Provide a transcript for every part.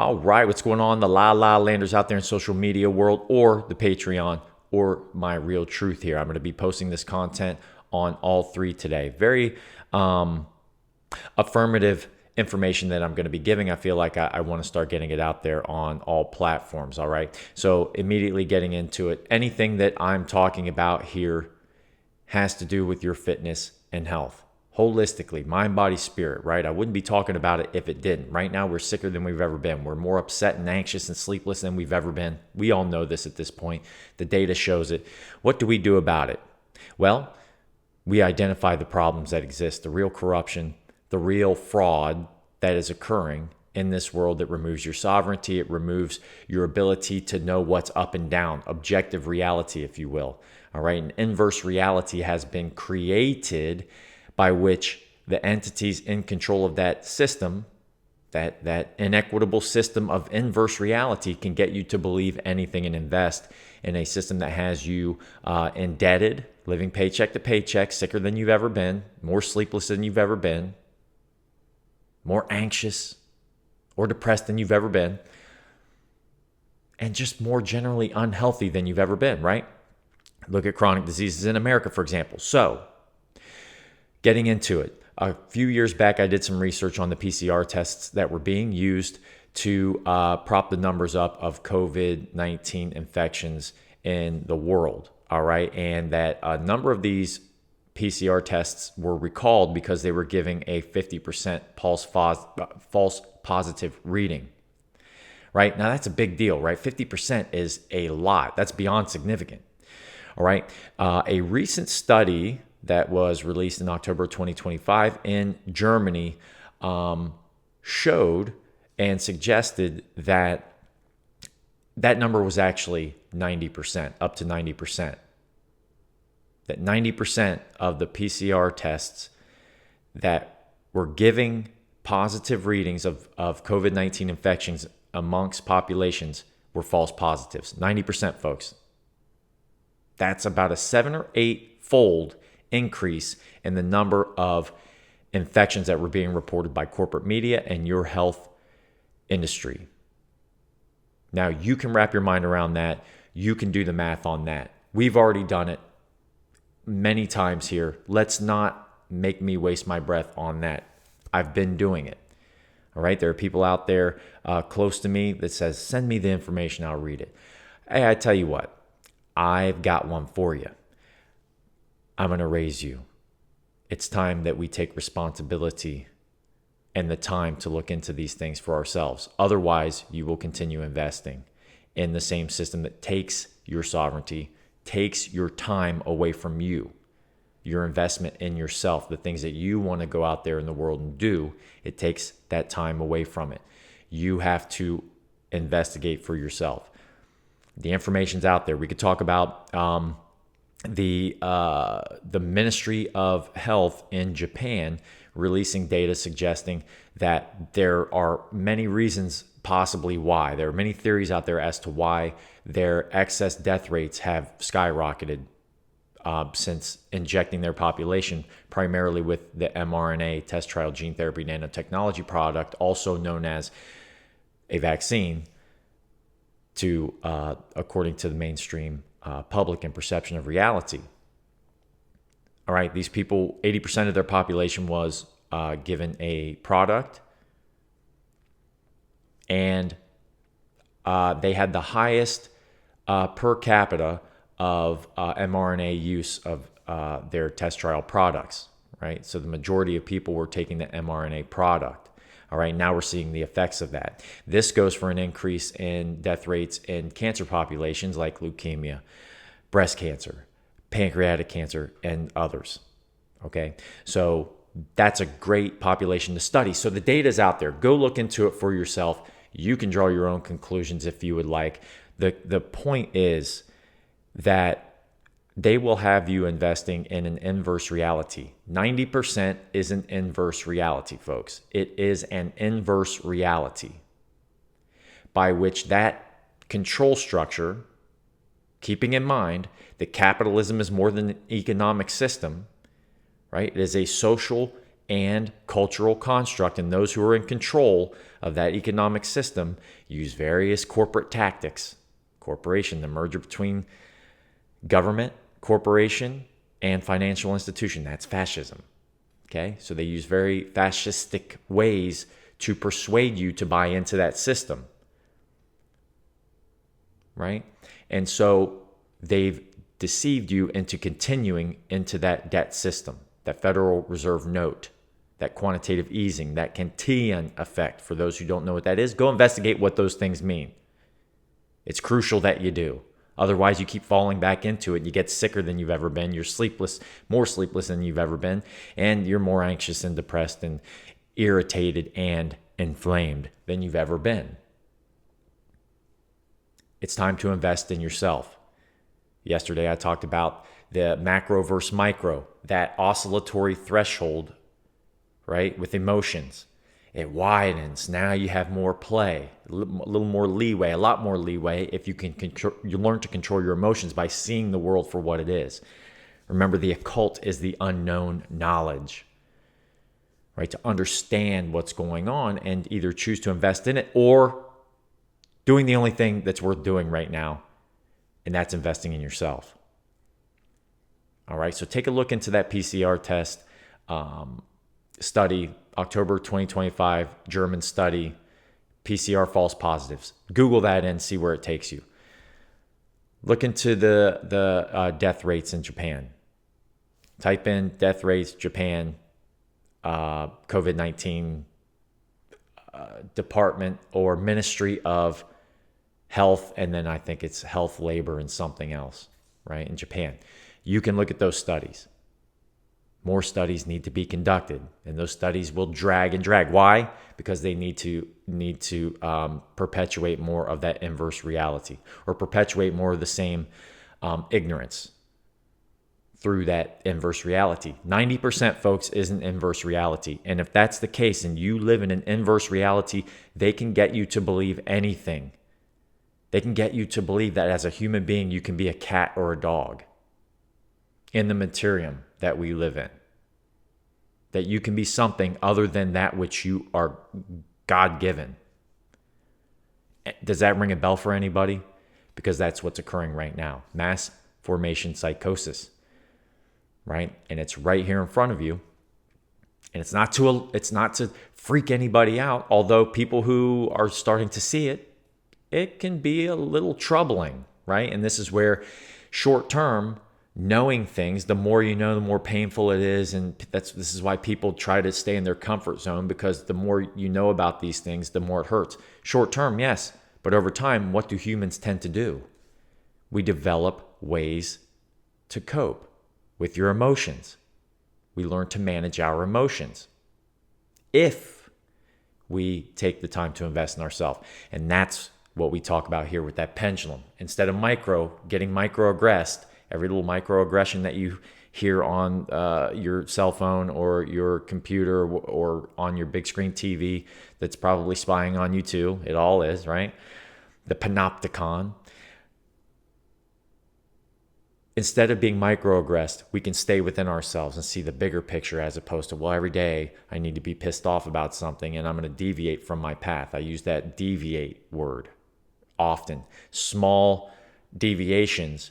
All right, what's going on? The La Landers out there in social media world, or the Patreon, or my real truth here. I'm going to be posting this content on all three today. Very affirmative information that I'm going to be giving. I feel like I want to start getting it out there on all platforms. All right. So immediately getting into it. Anything that I'm talking about here has to do with your fitness and health. Holistically, mind, body, spirit, right? I wouldn't be talking about it if it didn't. Right now, we're sicker than we've ever been. We're more upset and anxious and sleepless than we've ever been. We all know this at this point. The data shows it. What do we do about it? Well, we identify the problems that exist, the real corruption, the real fraud that is occurring in this world that removes your sovereignty. It removes your ability to know what's up and down, objective reality, if you will. All right. An inverse reality has been created by which the entities in control of that system, that inequitable system of inverse reality, can get you to believe anything and invest in a system that has you indebted, living paycheck to paycheck, sicker than you've ever been, more sleepless than you've ever been, more anxious or depressed than you've ever been, and just more generally unhealthy than you've ever been, right? Look at chronic diseases in America, for example. So, getting into it, a few years back, I did some research on the PCR tests that were being used to prop the numbers up of COVID-19 infections in the world, all right? And that a number of these PCR tests were recalled because they were giving a 50% false positive reading, right? Now, that's a big deal, right? 50% is a lot. That's beyond significant, all right? A recent study that was released in October 2025 in Germany showed and suggested that that number was actually 90%, up to 90%. That 90% of the PCR tests that were giving positive readings of COVID-19 infections amongst populations were false positives. 90%, folks. That's about a 7 or 8-fold increase in the number of infections that were being reported by corporate media and your health industry. Now, you can wrap your mind around that. You can do the math on that. We've already done it many times here. Let's not make me waste my breath on that. I've been doing it. All right. There are people out there close to me that says, send me the information. I'll read it. Hey, I tell you what, I've got one for you. I'm going to raise you. It's time that we take responsibility and the time to look into these things for ourselves. Otherwise, you will continue investing in the same system that takes your sovereignty, takes your time away from you, your investment in yourself, the things that you want to go out there in the world and do. It takes that time away from it. You have to investigate for yourself. The information's out there. We could talk about the Ministry of Health in Japan releasing data suggesting that there are many reasons possibly why. There are many theories out there as to why their excess death rates have skyrocketed since injecting their population, primarily with the mRNA test trial gene therapy nanotechnology product, also known as a vaccine, to according to the mainstream public and perception of reality. All right, these people, 80% of their population was given a product, and they had the highest per capita of mRNA use of their test trial products, right? So the majority of people were taking the mRNA product. All right, now we're seeing the effects of that. This goes for an increase in death rates in cancer populations like leukemia, breast cancer, pancreatic cancer, and others. Okay, so that's a great population to study. So the data is out there. Go look into it for yourself. You can draw your own conclusions if you would like. The point is that they will have you investing in an inverse reality. 90% is an inverse reality, folks. It is an inverse reality by which that control structure, keeping in mind that capitalism is more than an economic system, right? It is a social and cultural construct, and those who are in control of that economic system use various corporate tactics. Corporation, the merger between government, corporation, and financial institution. That's fascism. Okay? So they use very fascistic ways to persuade you to buy into that system. Right? And so they've deceived you into continuing into that debt system, that Federal Reserve note, that quantitative easing, that Kantian effect. For those who don't know what that is, go investigate what those things mean. It's crucial that you do. Otherwise, you keep falling back into it. You get sicker than you've ever been. You're sleepless, more sleepless than you've ever been. And you're more anxious and depressed and irritated and inflamed than you've ever been. It's time to invest in yourself. Yesterday, I talked about the macro versus micro, that oscillatory threshold, right, with emotions. It widens. Now you have more play, a little more leeway, a lot more leeway if you can you learn to control your emotions by seeing the world for what it is. Remember, the occult is the unknown knowledge, right? To understand what's going on and either choose to invest in it or doing the only thing that's worth doing right now, and that's investing in yourself. All right, so take a look into that PCR test study, October 2025, German study, PCR false positives. Google that and see where it takes you. Look into the death rates in Japan. Type in death rates, Japan, COVID-19 department or Ministry of Health, and then I think it's Health, Labor, and something else, right, in Japan. You can look at those studies. More studies need to be conducted, and those studies will drag and drag. Why? Because they need to perpetuate more of that inverse reality, or perpetuate more of the same ignorance through that inverse reality. 90%, folks, is an inverse reality, and if that's the case, and you live in an inverse reality, they can get you to believe anything. They can get you to believe that as a human being, you can be a cat or a dog in the materium that we live in. That you can be something other than that which you are God-given. Does that ring a bell for anybody? Because that's what's occurring right now. Mass formation psychosis, right? And it's right here in front of you. And it's not to freak anybody out, although people who are starting to see it, it can be a little troubling, right? And this is where short-term knowing things, the more you know, the more painful it is. And this is why people try to stay in their comfort zone, because the more you know about these things, the more it hurts. Short-term, yes. But over time, what do humans tend to do? We develop ways to cope with your emotions. We learn to manage our emotions if we take the time to invest in ourselves. And that's what we talk about here with that pendulum. Instead of getting microaggressed, every little microaggression that you hear on your cell phone or your computer or on your big screen TV that's probably spying on you too. It all is, right? The panopticon. Instead of being microaggressed, we can stay within ourselves and see the bigger picture, as opposed to, well, every day I need to be pissed off about something and I'm going to deviate from my path. I use that deviate word often. Small deviations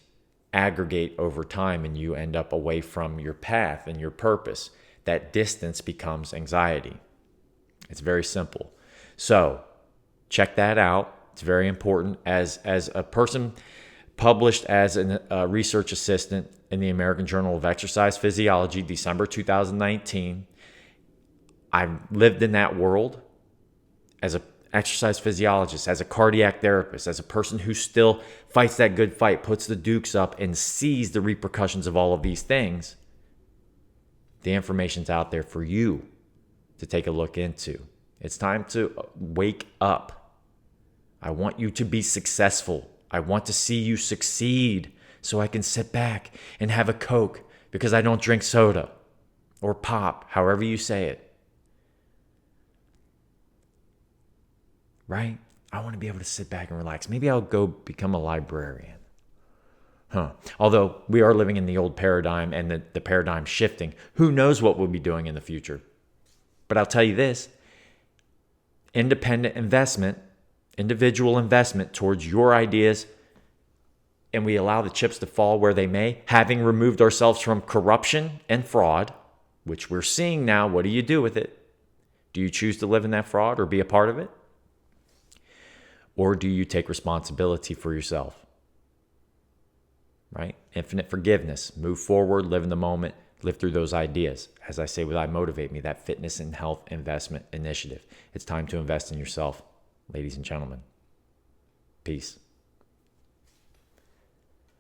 aggregate over time and you end up away from your path and your purpose. That distance becomes anxiety. It's very simple. So check that out. It's very important. As a person published as a research assistant in the American Journal of Exercise Physiology, December 2019, I've lived in that world as a exercise physiologist, as a cardiac therapist, as a person who still fights that good fight, puts the dukes up, and sees the repercussions of all of these things. The information's out there for you to take a look into. It's time to wake up. I want you to be successful. I want to see you succeed so I can sit back and have a Coke because I don't drink soda or pop, however you say it. Right? I want to be able to sit back and relax. Maybe I'll go become a librarian. Although we are living in the old paradigm and the paradigm shifting. Who knows what we'll be doing in the future? But I'll tell you this, independent investment, individual investment towards your ideas, and we allow the chips to fall where they may, having removed ourselves from corruption and fraud, which we're seeing now. What do you do with it? Do you choose to live in that fraud or be a part of it? Or do you take responsibility for yourself? Right? Infinite forgiveness. Move forward, live in the moment, live through those ideas. As I say with I Motivate Me, that fitness and health investment initiative. It's time to invest in yourself, ladies and gentlemen. Peace.